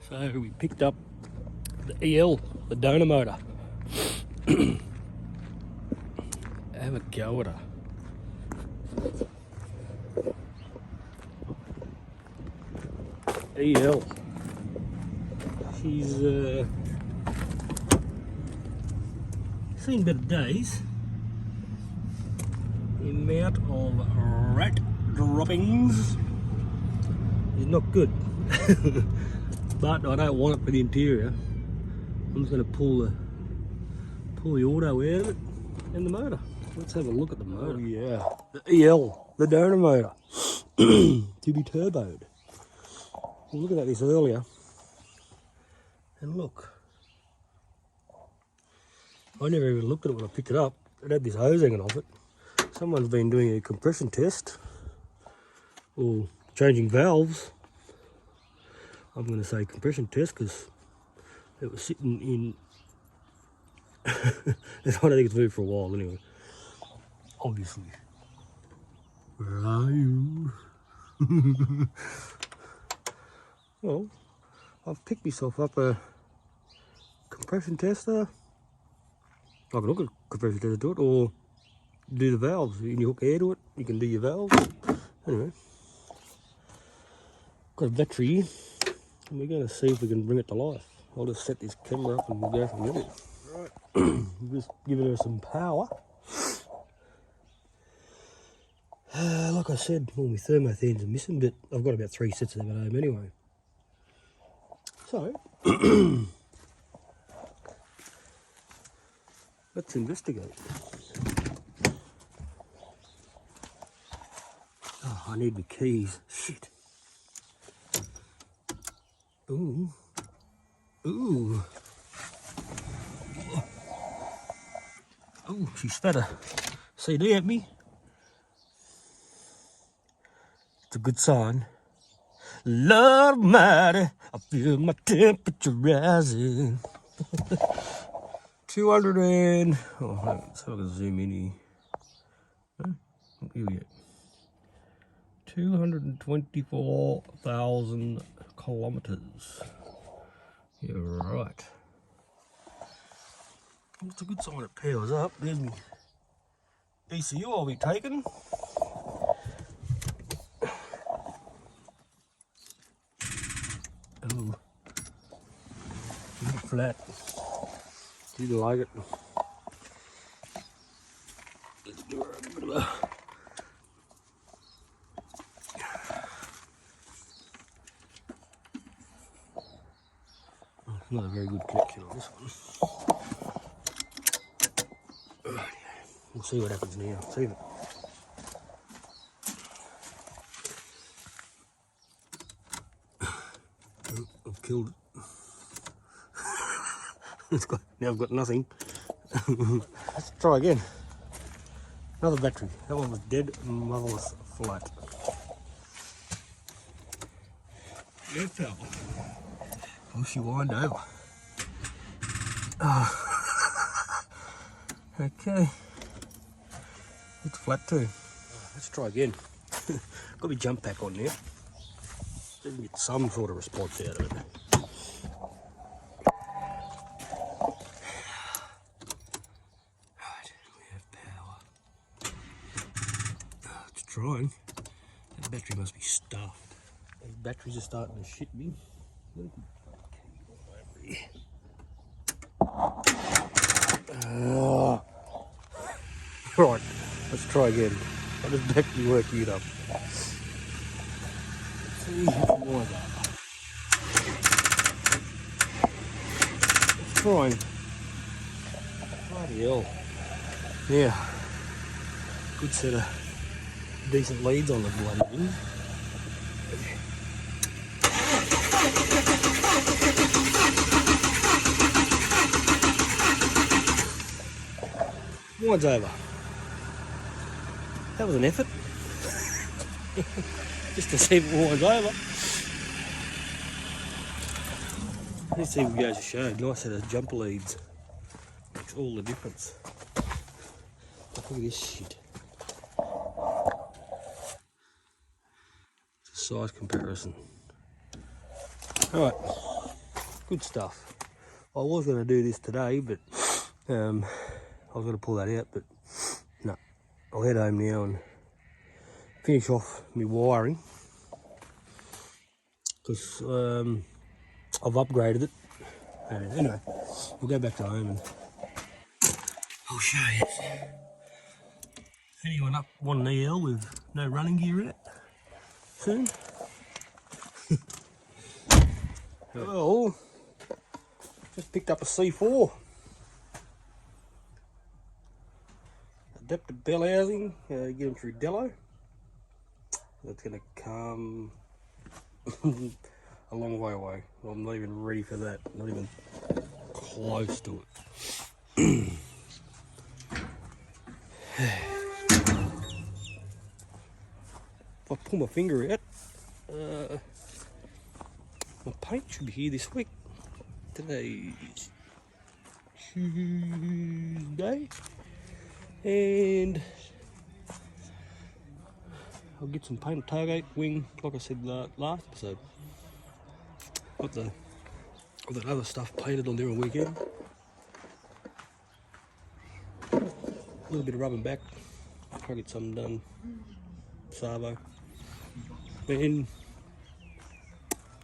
So we picked up the EL, the donor motor. Have a go at her. EL. She's seen better days. The amount of rat droppings is not good. But I don't want it for the interior. I'm just going to pull the auto out of it and the motor. Let's have a look at the motor. Oh yeah, the EL, the donor motor, to be turboed. We were looking at this earlier, and look. I never even looked at it when I picked it up. It had this hose hanging off it. Someone's been doing a compression test or changing valves. I'm going to say compression test because it was sitting in. I don't think it's moved for a while anyway. Obviously. Where are you? Well, I've picked myself up a compression tester. I can hook a compression tester to it or do the valves. You can hook air to it, you can do your valves. Anyway, got a battery and we're going to see if we can bring it to life. I'll just set this camera up and we'll go from there. Right, just giving her some power. Like I said, all my thermothans are missing, but I've got about 3 sets of them at home anyway. So, let's investigate. Oh, I need my keys. Shit. Ooh. Ooh. Ooh, she's spat a CD at me. It's a good sign. Lord Almighty, I feel my temperature rising. 200 and... Oh, let's have a zoom in here. Huh? Here we go. 224,000 kilometres. You're right. It's a good sign it powers up. There's me ECU I'll be taking. Oh, flat. Didn't like it. Let's do a bit of a... Not a very good connection on this one. We'll see what happens now. See it. Oh, I've killed it. Now I've got nothing. Let's try again. Another battery. That one was dead, motherless, flat. No power. Oh, she wind over. Oh. Okay. It's flat too. Let's try again. Got my jump pack on now. See if we can get some sort of response out of it. Right, we have power. Oh, it's trying. That battery must be stuffed. These batteries are starting to shit me. Right, let's try again. I'll just actually work it up. Let's see if more of that. It's trying. Bloody hell. Yeah. Good set of decent leads on the bloody thing. One's over. That was an effort. Just to see if one's over. Let's see if we goes to show. Nice set of jumper leads. Makes all the difference. Look at this shit. It's a size comparison. Alright. Good stuff. I was going to do this today, but I was going to pull that out, but no. I'll head home now and finish off my wiring, because I've upgraded it. Anyway, we'll go back to home and I'll show you. Anyone up want an EL with no running gear in it soon? Well, just picked up a C4. Adapted bell housing, get them through Dello. That's going to come a long way away. I'm not even ready for that, not even close to it. If I pull my finger out, my paint should be here this week. Today's Tuesday, and I'll get some paint, tailgate, wing, like I said last episode. Got that other stuff painted on there on weekend. A little bit of rubbing back, try to get something done. Savo. Then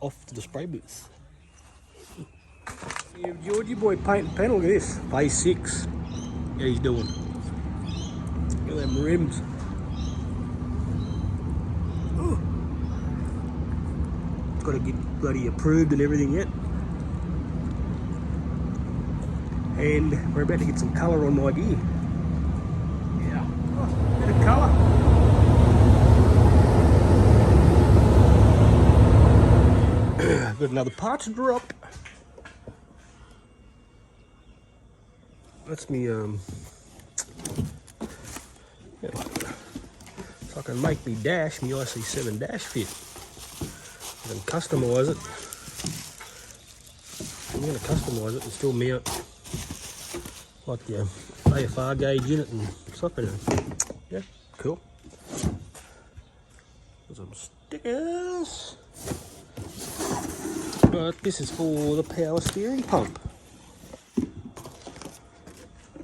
off to the spray booth. Yeah, Georgie boy painting panel, look at this. Phase 6. Yeah, he's doing. Look at them rims. Oh. It's got to get bloody approved and everything yet. And we're about to get some colour on my gear. Yeah. Oh, bit of colour. Got another part to drop. That's me, so I can make me dash, me IC7 dash fit. I can customise it. I'm going to customise it and still mount like the AFR gauge in it and stuff in it. Yeah, cool. Got some stickers. But this is for the power steering pump.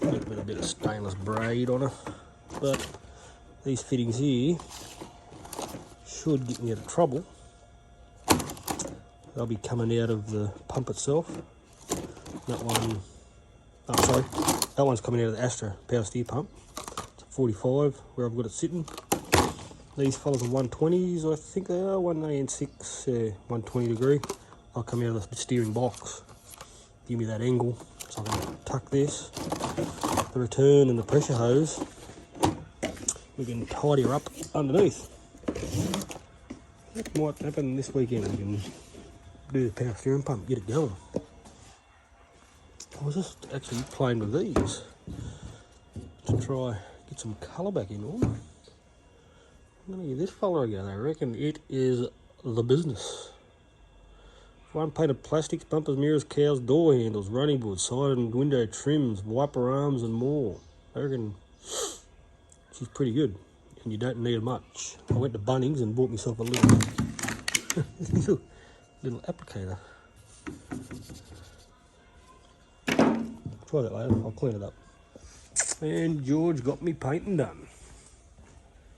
A bit of stainless braid on it, but these fittings here should get me out of trouble. They'll be coming out of the pump itself. That one, oh sorry, that one's coming out of the Astra power steer pump. It's a 45 where I've got it sitting. These fellas are 120s, I think they are, 186, 120 degree. They'll come out of the steering box, give me that angle, so I can tuck this, the return and the pressure hose. We can tidy her up underneath. That might happen this weekend. We can do the power steering pump, get it going. I was just actually playing with these to try get some colour back in them. I'm going to give this fella a go. I reckon it is the business. One painted plastics, bumpers, mirrors, cowls, door handles, running boards, side and window trims, wiper arms and more. I reckon she's pretty good and you don't need much. I went to Bunnings and bought myself a little applicator. Try that later, I'll clean it up. And George got me painting done.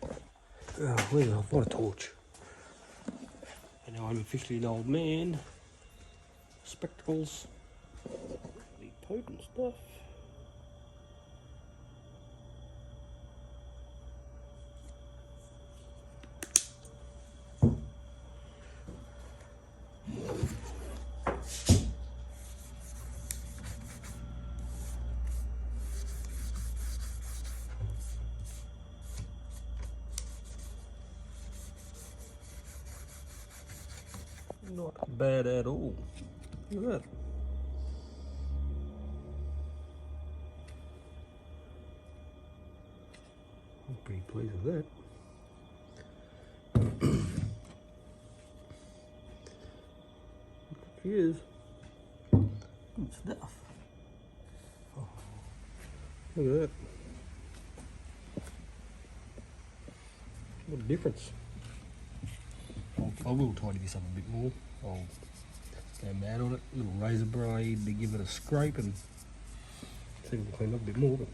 Oh, where's it? I've got a torch. And now I'm officially an old man. Spectacles. The potent stuff. Not bad at all. Look at that. I'm pretty pleased with that. Cheers. Good stuff. Oh, look at that. What a difference. I will tidy this up a bit more. I'll Go mad on it. A little razor blade to give it a scrape and see if we can clean up a bit more. But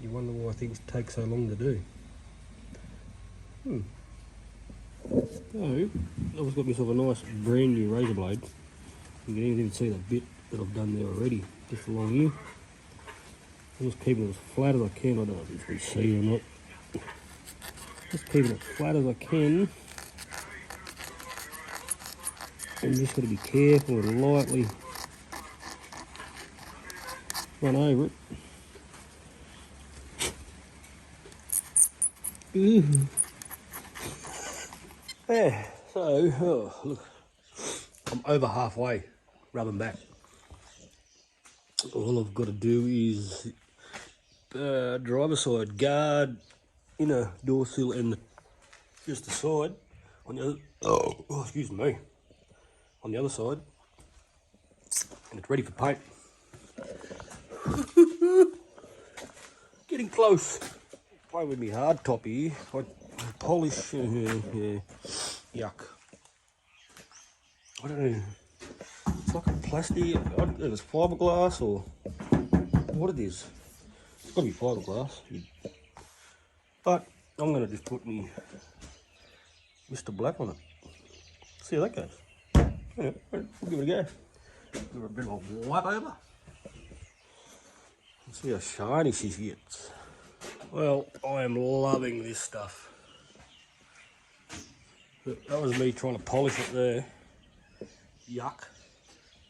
you wonder why things take so long to do. So, I've just got myself a nice brand new razor blade. You can even see that bit that I've done there already, just along here. I'm just keeping it as flat as I can. I don't know if you can see or not. Just keeping it flat as I can. I'm just got to be careful and lightly run over it. Yeah, so, look, I'm over halfway rubbing back. All I've got to do is driver side guard, inner door sill and just the side on the other, oh, excuse me, on the other side, and it's ready for paint. Getting close. Playing with me hard top here. I polish, yuck. I don't know. It's like a plastic. I don't know if it's fiberglass or what it is. It's got to be fiberglass. But I'm going to just put me Mr. Black on it. See how that goes. Yeah, we'll give it a go. Give her a bit of a wipe over. See how shiny she gets. Well, I am loving this stuff. That was me trying to polish it there. Yuck.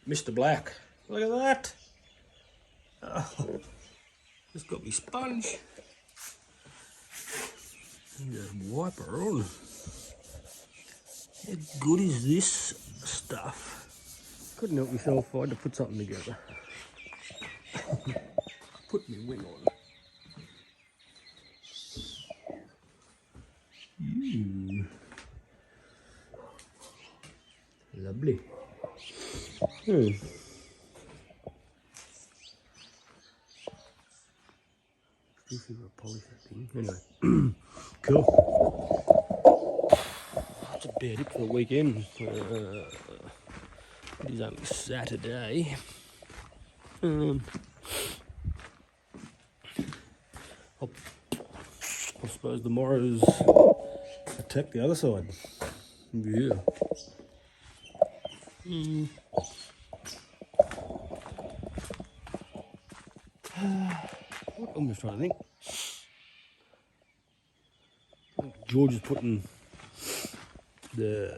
Mr. Black. Look at that. Oh, just got me sponge. Just wipe her on. How good is this stuff? Couldn't help myself. I had to put something together. Put my wing on. Lovely. Still see if I polish that thing. Anyway, cool. That's about it for the weekend. It is only Saturday. I suppose tomorrow's attack the other side. Yeah. I'm just trying to think. George is putting the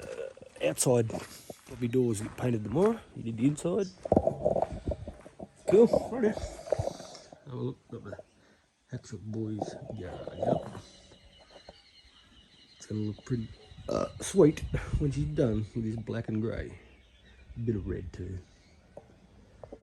outside of my doors get painted tomorrow. He did the inside. Cool, right. Have a look at the Hatchet Boys yard up. It's gonna look pretty sweet when she's done with this black and grey. A bit of red too.